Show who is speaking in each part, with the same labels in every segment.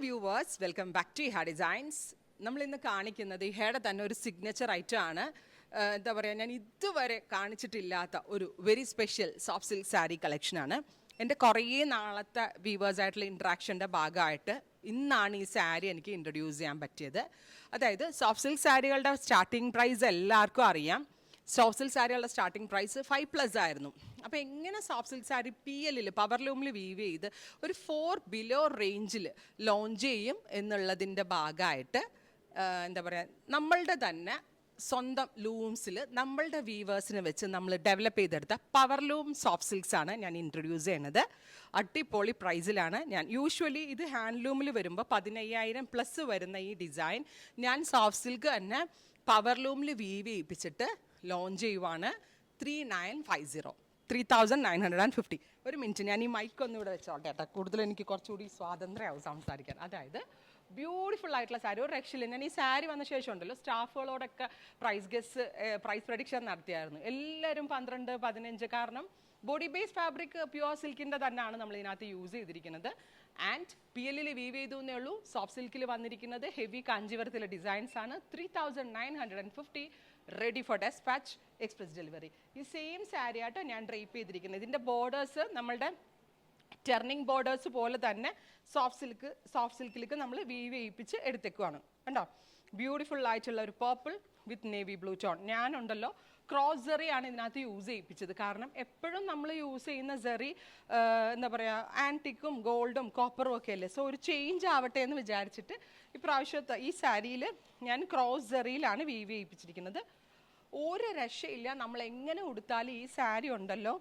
Speaker 1: Viewers, welcome back to Iha designs. നമ്മൾ ഇന്ന് കാണിക്കുന്നത് ഇഹയുടെ തന്നെ ഒരു സിഗ്നേച്ചർ ഐറ്റം ആണ്. എന്താ പറയുക, ഞാൻ ഇതുവരെ കാണിച്ചിട്ടില്ലാത്ത ഒരു very special soft silk sari കളക്ഷനാണ്. എൻ്റെ കുറേ നാളത്തെ വ്യൂവേഴ്സായിട്ടുള്ള ഇൻട്രാക്ഷൻ്റെ ഭാഗമായിട്ട് ഇന്നാണ് ഈ സാരി എനിക്ക് ഇൻട്രൊഡ്യൂസ് ചെയ്യാൻ പറ്റിയത്. അതായത് സോഫ്റ്റ് സിൽക്ക് സാരികളുടെ സ്റ്റാർട്ടിംഗ് പ്രൈസ് എല്ലാവർക്കും അറിയാം. സോഫ്റ്റ് സിൽക്ക് സാരികളുടെ സ്റ്റാർട്ടിംഗ് പ്രൈസ് 5+ ആയിരുന്നു. അപ്പോൾ എങ്ങനെ സോഫ്റ്റ് സിൽക്ക് സാരി PL പവർലൂമിൽ വീവ് ചെയ്ത് ഒരു 4 ബിലോ റേഞ്ചിൽ ലോഞ്ച് ചെയ്യും എന്നുള്ളതിൻ്റെ ഭാഗമായിട്ട് എന്താ പറയുക, നമ്മളുടെ തന്നെ സ്വന്തം ലൂംസിൽ നമ്മളുടെ വീവേഴ്സിനെ വെച്ച് നമ്മൾ ഡെവലപ്പ് ചെയ്തെടുത്ത പവർലൂം സോഫ്റ്റ് സിൽക്സ് ആണ് ഞാൻ ഇൻട്രൊഡ്യൂസ് ചെയ്യുന്നത്. അടിപൊളി പ്രൈസിലാണ്. ഞാൻ യൂഷ്വലി ഇത് ഹാൻഡ്ലൂമിൽ വരുമ്പോൾ 15,000+ വരുന്ന ഈ ഡിസൈൻ ഞാൻ സോഫ്റ്റ് സിൽക്ക് തന്നെ പവർലൂമിൽ വീവ് ചെയ്യിപ്പിച്ചിട്ട് ലോഞ്ച് ചെയ്യുവാണ്. 3,950. ഒരു മിനിറ്റ്, ഞാൻ ഈ മൈക്കൊന്നും ഇവിടെ വെച്ചോട്ടെ കേട്ടോ. കൂടുതൽ എനിക്ക് കുറച്ചുകൂടി സ്വാതന്ത്ര്യമാവും സംസാരിക്കാൻ. അതായത് ബ്യൂട്ടിഫുൾ ആയിട്ടുള്ള സാരി, ഒരു രക്ഷയില്ല. ഞാൻ ഈ സാരി വന്ന ശേഷം ഉണ്ടല്ലോ, സ്റ്റാഫുകളോടൊക്കെ പ്രൈസ് പ്രഡിക്ഷൻ നടത്തിയായിരുന്നു. എല്ലാവരും 12, 15. കാരണം ബോഡി ബേസ് ഫാബ്രിക് പ്യുവർ സിൽക്കിൻ്റെ തന്നെയാണ് നമ്മൾ ഇതിനകത്ത് യൂസ് ചെയ്തിരിക്കുന്നത്. ആൻഡ് PL വീവ് ചെയ്തു എന്നേ ഉള്ളൂ. സോഫ്റ്റ് സിൽക്കിൽ വന്നിരിക്കുന്നത് ഹെവി കാഞ്ചീവരത്തിലെ ഡിസൈൻസ് ആണ്. 3,950, ready for despatch, express delivery. ഈ സെയിം സാരി ആയിട്ട് ഞാൻ ഡ്രേപ്പ് ചെയ്തിരിക്കുന്നത്. ഇതിൻ്റെ ബോർഡേഴ്സ് നമ്മളുടെ ടർണിങ് ബോർഡേഴ്സ് പോലെ തന്നെ സോഫ്റ്റ് സിൽക്കിലേക്ക് നമ്മൾ വീവ് ചെയ്യിപ്പിച്ച് എടുത്തേക്കുവാണ്. കണ്ടോ, ബ്യൂട്ടിഫുൾ ആയിട്ടുള്ള ഒരു purple with navy blue tone. ഞാനുണ്ടല്ലോ ക്രോസ് സെറി ആണ് ഇതിനകത്ത് യൂസ് ചെയ്യിപ്പിച്ചത്. കാരണം എപ്പോഴും നമ്മൾ യൂസ് ചെയ്യുന്ന സെറി എന്താ പറയുക, ആൻറ്റിക്കും ഗോൾഡും കോപ്പറും ഒക്കെ അല്ലേ. സോ ഒരു ചേഞ്ച് ആവട്ടെ എന്ന് വിചാരിച്ചിട്ട് ഇപ്രാവശ്യത്തെ ഈ സാരിയിൽ ഞാൻ ക്രോസ് സെറിയിലാണ് വീവ് ചെയ്യിപ്പിച്ചിരിക്കുന്നത്. ഒരു രക്ഷയില്ല. നമ്മൾ എങ്ങനെ ഉടുത്താലും ഈ സാരി ഉണ്ടല്ലോ,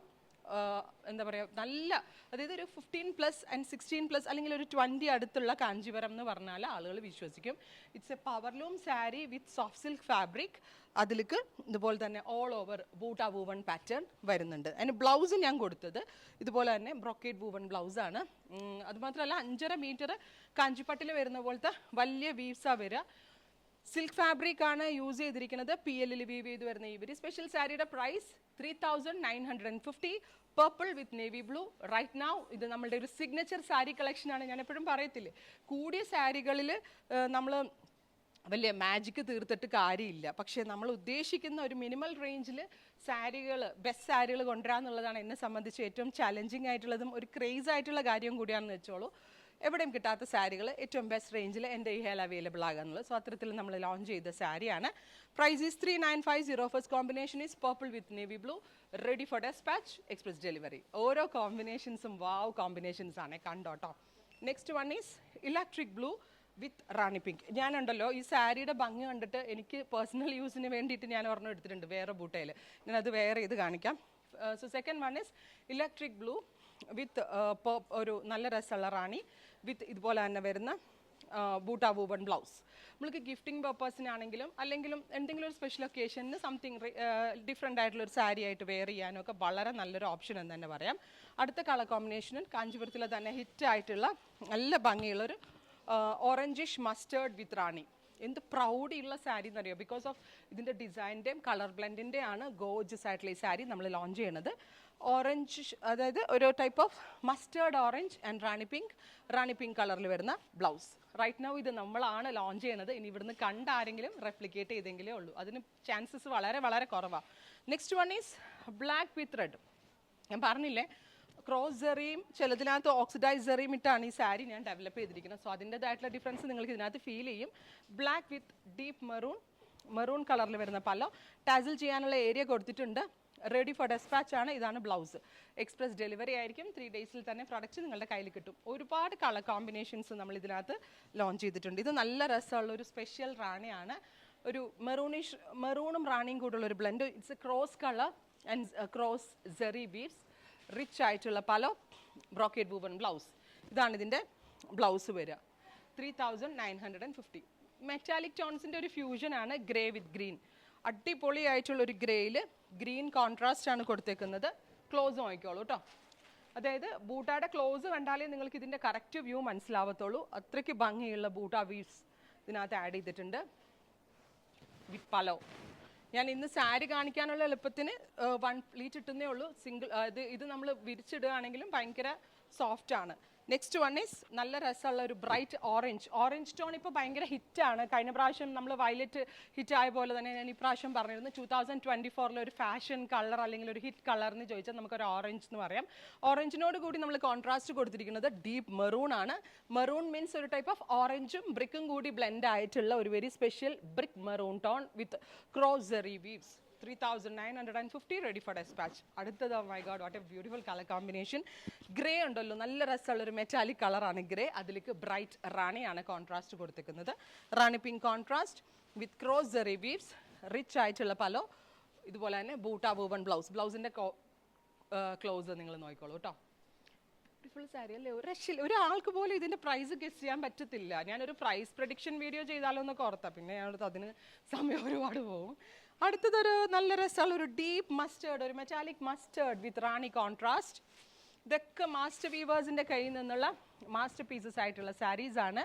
Speaker 1: എന്താ പറയുക, നല്ല, അതായത് ഒരു 15+ ആൻഡ് 16+ അല്ലെങ്കിൽ ഒരു 20 അടുത്തുള്ള കാഞ്ചീവരം എന്ന് പറഞ്ഞാൽ ആളുകൾ വിശ്വസിക്കും. It's A powerloom sari with soft silk fabric. അതിലേക്ക് ഇതുപോലെ തന്നെ ഓൾ ഓവർ ബൂട്ട വൂവൺ പാറ്റേൺ വരുന്നുണ്ട്. അതിന് ബ്ലൗസ് ഞാൻ കൊടുത്തത് ഇതുപോലെ തന്നെ ബ്രൊക്കേഡ് വൂവൺ ബ്ലൗസാണ്. അതുമാത്രമല്ല 5.5 മീറ്റർ കാഞ്ചിപ്പട്ടിൽ വരുന്ന പോലത്തെ വലിയ വീവ്സാണ് വരിക. സിൽക്ക് ഫാബ്രിക് ആണ് യൂസ് ചെയ്തിരിക്കുന്നത്. PL വീവ് ചെയ്ത് വരുന്ന ഈ വെരി സ്പെഷ്യൽ സാരിയുടെ price 3,950, purple with navy blue. Right now ഇത് നമ്മളുടെ ഒരു സിഗ്നേച്ചർ സാരി കളക്ഷനാണ്. ഞാൻ എപ്പോഴും പറയത്തില്ലേ, കൂടിയ സാരികളിൽ നമ്മൾ വലിയ മാജിക്ക് തീർത്തിട്ട് കാര്യമില്ല. പക്ഷേ നമ്മൾ ഉദ്ദേശിക്കുന്ന ഒരു മിനിമൽ റേഞ്ചിൽ ബെസ്റ്റ് സാരികൾ കൊണ്ടുവരാന്നുള്ളതാണ് എന്നെ സംബന്ധിച്ച് ഏറ്റവും ചാലഞ്ചിങ് ആയിട്ടുള്ളതും ഒരു ക്രേസ് ആയിട്ടുള്ള കാര്യം കൂടിയാണെന്ന് വെച്ചോളൂ. എവിടെയും കിട്ടാത്ത സാരികൾ ഏറ്റവും ബെസ്റ്റ് റേഞ്ചിൽ എൻ്റെ ഈ ഹെയർ അവൈലബിൾ ആകാന്നുള്ളത്. സോ അത്തരത്തിൽ നമ്മൾ ലോഞ്ച് ചെയ്ത സാരിയാണ്. Price is 3,950. First combination is purple with navy blue, ready for despatch, express delivery. ഓരോ കോമ്പിനേഷൻസും വാവ് കോമ്പിനേഷൻസ് ആണ്, കണ്ടോട്ടോ. Next one is electric blue with rani pink. ഞാനുണ്ടല്ലോ ഈ സാരിയുടെ ഭംഗി കണ്ടിട്ട് എനിക്ക് പേഴ്സണൽ യൂസിന് വേണ്ടിയിട്ട് ഞാൻ ഒരെണ്ണം എടുത്തിട്ടുണ്ട് വേറെ ബൂട്ടയിൽ. ഞാനത് വേറെ ഇത് കാണിക്കാം. So second one is electric blue വിത്ത് ഒരു നല്ല രസമുള്ള റാണി വിത്ത് ഇതുപോലെ തന്നെ വരുന്ന ബൂട്ട വൂവൺ ബ്ലൗസ്. നമ്മൾക്ക് ഗിഫ്റ്റിംഗ് പർപ്പസിനാണെങ്കിലും അല്ലെങ്കിലും എന്തെങ്കിലും ഒരു സ്പെഷ്യൽ ഒക്കേഷന് സംതിങ് ഡിഫറെൻ്റ് ആയിട്ടുള്ളൊരു സാരി ആയിട്ട് വെയർ ചെയ്യാനൊക്കെ വളരെ നല്ലൊരു ഓപ്ഷൻ എന്ന് തന്നെ പറയാം. അടുത്ത കളർ കോമ്പിനേഷനും കാഞ്ചീപുരത്തിൽ തന്നെ ഹിറ്റായിട്ടുള്ള നല്ല ഭംഗിയുള്ളൊരു ഓറഞ്ചിഷ് മസ്റ്റേർഡ് വിത്ത് റാണി. എന്ത് പ്രൗഡിയുള്ള സാരി എന്നറിയോ. ബിക്കോസ് ഓഫ് ഇതിൻ്റെ ഡിസൈൻ്റെയും കളർ ബ്ലെൻഡിൻ്റെ ആണ് ഗോർജസ് ആയിട്ടുള്ള ഈ സാരി നമ്മൾ ലോഞ്ച് ചെയ്യണത്. ഓറഞ്ച്, അതായത് ഒരു type of mustard orange and Rani pink കളറിൽ വരുന്ന ബ്ലൗസ്. റൈറ്റ് നൗ ഇത് നമ്മളാണ് ലോഞ്ച് ചെയ്യണത്. ഇനി ഇവിടുന്ന് കണ്ടാരെങ്കിലും റെപ്ലിക്കേറ്റ് ചെയ്തെങ്കിലേ ഉള്ളൂ. അതിന് ചാൻസസ് വളരെ വളരെ കുറവാണ്. Next one is black with red. ഞാൻ പറഞ്ഞില്ലേ, ക്രോസ് സെറിയും ചിലതിനകത്ത് ഓക്സിഡൈസ് സെറിയും ഇട്ടാണ് ഈ സാരി ഞാൻ ഡെവലപ്പ് ചെയ്തിരിക്കുന്നത്. സോ അതിൻ്റെതായിട്ടുള്ള ഡിഫറൻസ് നിങ്ങൾക്ക് ഇതിനകത്ത് ഫീൽ ചെയ്യും. ബ്ലാക്ക് വിത്ത് ഡീപ്പ് മെറൂൺ കളറിൽ വരുന്ന പല്ലോ. ടാസിൽ ചെയ്യാനുള്ള ഏരിയ കൊടുത്തിട്ടുണ്ട്. റെഡി ഫോർ ഡെസ്പാച്ച് ആണ്. ഇതാണ് ബ്ലൗസ്. എക്സ്പ്രസ് ഡെലിവറി ആയിരിക്കും. 3 ഡേയ്സിൽ തന്നെ പ്രോഡക്റ്റ് നിങ്ങളുടെ കയ്യിൽ കിട്ടും. ഒരുപാട് കളർ കോമ്പിനേഷൻസ് നമ്മൾ ഇതിനകത്ത് ലോഞ്ച് ചെയ്തിട്ടുണ്ട്. ഇത് നല്ല രസമുള്ള ഒരു സ്പെഷ്യൽ റാണിയാണ്. ഒരു മെറൂണും റാണിയും കൂടെയുള്ള ഒരു blend. It's a cross colour and cross zari weaves. Rich ആയിട്ടുള്ള പലോ, ബ്രോക്കേഡ് വൂവൺ ബ്ലൗസ്. ഇതാണ് ഇതിൻ്റെ ബ്ലൗസ് വരിക. 3,950. മെറ്റാലിക് ടോൺസിൻ്റെ ഒരു ഫ്യൂഷനാണ് ഗ്രേ വിത്ത് ഗ്രീൻ. അടിപൊളിയായിട്ടുള്ളൊരു ഗ്രേയിൽ ഗ്രീൻ കോൺട്രാസ്റ്റ് ആണ് കൊടുത്തേക്കുന്നത്. ക്ലോസ് നോക്കിക്കോളൂ കേട്ടോ. അതായത് ബൂട്ടയുടെ ക്ലോസ് കണ്ടാലേ നിങ്ങൾക്ക് ഇതിൻ്റെ കറക്റ്റ് വ്യൂ മനസ്സിലാവത്തുള്ളൂ. അത്രയ്ക്ക് ഭംഗിയുള്ള ബൂട്ട വീവ്സ് ഇതിനകത്ത് ആഡ് ചെയ്തിട്ടുണ്ട് വിത്ത് പലോ. ഞാൻ ഇന്ന് സാരി കാണിക്കാനുള്ള എളുപ്പത്തിന് 1 പ്ലീറ്റ് ഇട്ടുന്നേ ഉള്ളൂ. സിംഗിൾ ഇത് നമ്മൾ വിരിച്ചിടുകയാണെങ്കിലും ഭയങ്കര സോഫ്റ്റ് ആണ്. നെക്സ്റ്റ് വൺ ഈസ് നല്ല രസമുള്ള ഒരു ബ്രൈറ്റ് ഓറഞ്ച് ടോൺ ഇപ്പോൾ ഭയങ്കര ഹിറ്റാണ്. കഴിഞ്ഞ പ്രാവശ്യം നമ്മൾ വയലറ്റ് ഹിറ്റ് ആയ പോലെ തന്നെ ഞാൻ ഇപ്രാവശ്യം പറഞ്ഞിരുന്നു 2024 ഒരു ഫാഷൻ കളർ അല്ലെങ്കിൽ ഒരു ഹിറ്റ് കളർ എന്ന് ചോദിച്ചാൽ നമുക്കൊരു ഓറഞ്ച് എന്ന് പറയാം. ഓറഞ്ചിനോട് കൂടി നമ്മൾ കോൺട്രാസ്റ്റ് കൊടുത്തിരിക്കുന്നത് ഡീപ്പ് മെറൂൺ ആണ്. മെറൂൺ മീൻസ് ഒരു ടൈപ്പ് ഓഫ് ഓറഞ്ചും ബ്രിക്കും കൂടി ബ്ലെൻഡ് ആയിട്ടുള്ള ഒരു very special brick maroon tone with ക്രോസറി വീവ്സ്. 3950 ready for dispatch. അടുത്തത് my god what a beautiful colour combination. Grey ഉണ്ടല്ലോ, നല്ല രസമുള്ള ഒരു മെറ്റാലിക് കളറാണ് ഗ്രേ. അതിലേക്ക് ബ്രൈറ്റ് റാണിയാണ് കോൺട്രാസ്റ്റ് കൊടുത്തിരിക്കുന്നത്. റാണി പിങ്ക് കോൺട്രാസ്റ്റ് വിത്ത് ക്രോസറി വീവ്സ്, റിച്ച് ആയിട്ടുള്ള പലോ, ഇതുപോലെ തന്നെ ബൂട്ട വൂവൺ ബ്ലൗസിൻ്റെ ക്ലോസ് നിങ്ങൾ നോക്കിക്കോളൂ കേട്ടോ. ബ്യൂട്ടിഫുൾ സാരി അല്ലേ, ഒരു രക്ഷയില്ല. ഒരാൾക്ക് പോലും ഇതിൻ്റെ പ്രൈസ് ഗസ് ചെയ്യാൻ പറ്റത്തില്ല. ഞാനൊരു പ്രൈസ് പ്രഡിക്ഷൻ വീഡിയോ ചെയ്താലോ എന്നൊക്കെ ഓർത്താം, പിന്നെ ഞാനടുത്ത് അതിന് സമയം ഒരുപാട് പോകും. അടുത്തതൊരു നല്ല രസമുള്ള ഒരു ഡീപ്പ് മസ്റ്റേർഡ്, ഒരു മെറ്റാലിക് മസ്റ്റേർഡ് വിത്ത് റാണി കോൺട്രാസ്റ്റ്. ഇതൊക്കെ മാസ്റ്റർ വീവേഴ്സിൻ്റെ കയ്യിൽ നിന്നുള്ള മാസ്റ്റർ പീസസ് ആയിട്ടുള്ള സാരീസാണ്.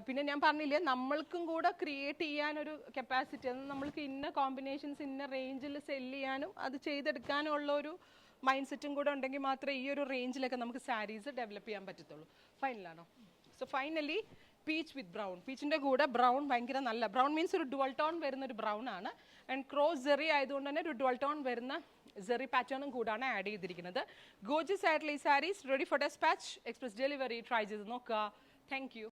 Speaker 1: പിന്നെ ഞാൻ പറഞ്ഞില്ലേ, നമ്മൾക്കും കൂടെ ക്രിയേറ്റ് ചെയ്യാനൊരു കപ്പാസിറ്റി, അത് നമ്മൾക്ക് ഇന്ന കോമ്പിനേഷൻസ് ഇന്ന റേഞ്ചിൽ സെല് ചെയ്യാനും അത് ചെയ്തെടുക്കാനും ഉള്ള ഒരു മൈൻഡ് സെറ്റും കൂടെ ഉണ്ടെങ്കിൽ മാത്രമേ ഈ ഒരു റേഞ്ചിലൊക്കെ നമുക്ക് സാരീസ് ഡെവലപ്പ് ചെയ്യാൻ പറ്റത്തുള്ളൂ. ഫൈനലാണോ? So finally peach with brown. പീച്ചിൻ്റെ കൂടെ ബ്രൗൺ ഭയങ്കര നല്ല, ബ്രൗൺ മീൻസ് ഒരു ഡുവൽ ടോൺ വരുന്ന ഒരു ബ്രൗൺ ആണ്. ആൻഡ് ക്രോസ് ജെറി ആയതുകൊണ്ട് തന്നെ ഒരു ഡുവൽ ടോൺ വരുന്ന ജെറി പാറ്റേണും കൂടാണ് ആഡ് ചെയ്തിരിക്കുന്നത്. ഗോർജിയസ് ആയിട്ടുള്ള ഈ saris ready for despatch, express delivery. Try ചെയ്ത് നോക്കുക. Thank U.